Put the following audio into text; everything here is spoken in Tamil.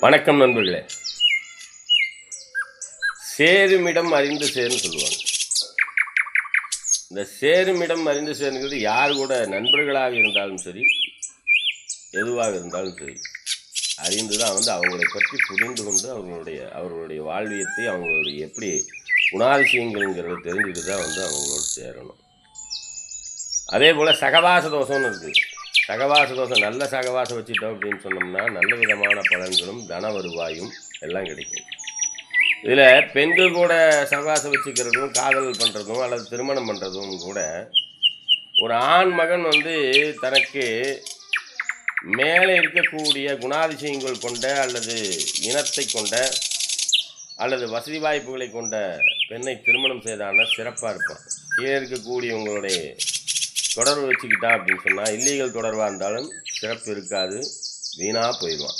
வணக்கம் நண்பர்களே. சேருமிடம் அறிந்து சேர்ன்னு சொல்லுவாங்க. இந்த சேருமிடம் அறிந்து சேர்ங்கிறது யார் கூட நண்பர்களாக இருந்தாலும் சரி, எதுவாக இருந்தாலும் சரி, அறிந்து தான் அவங்களை பற்றி புரிந்து கொண்டு அவர்களுடைய வாழ்வியத்தை அவங்களுடைய எப்படி குணாதிசயங்கள்ங்கிறத தெரிஞ்சுட்டு தான் அவங்களோட சேரணும். அதே போல் சகவாச தோஷம்னு இருக்குது. சகவாச தோஷம், நல்ல சகவாசம் வச்சுட்டோம் அப்படின்னு சொன்னோம்னா நல்ல விதமான பலன்களும் தன வருவாயும் எல்லாம் கிடைக்கும். இதில் பெண்கள் கூட சகவாசம் வச்சுக்கிறதும் காதல் பண்ணுறதும் அல்லது திருமணம் பண்ணுறதும் கூட ஒரு ஆண் மகன் தனக்கு மேலே இருக்கக்கூடிய குணாதிசயங்கள் கொண்ட அல்லது இனத்தை கொண்ட அல்லது வசதி வாய்ப்புகளை கொண்ட பெண்ணை திருமணம் செய்தான்னா சிறப்பாக இருப்பான். கீழே இருக்கக்கூடியவங்களுடைய தொடர்பு வச்சுக்கிட்டா அப்படின்னு சொன்னால் இல்லீகல் தொடர்பாக இருந்தாலும் சிறப்பு இருக்காது, வீணாக போயிடுவான்.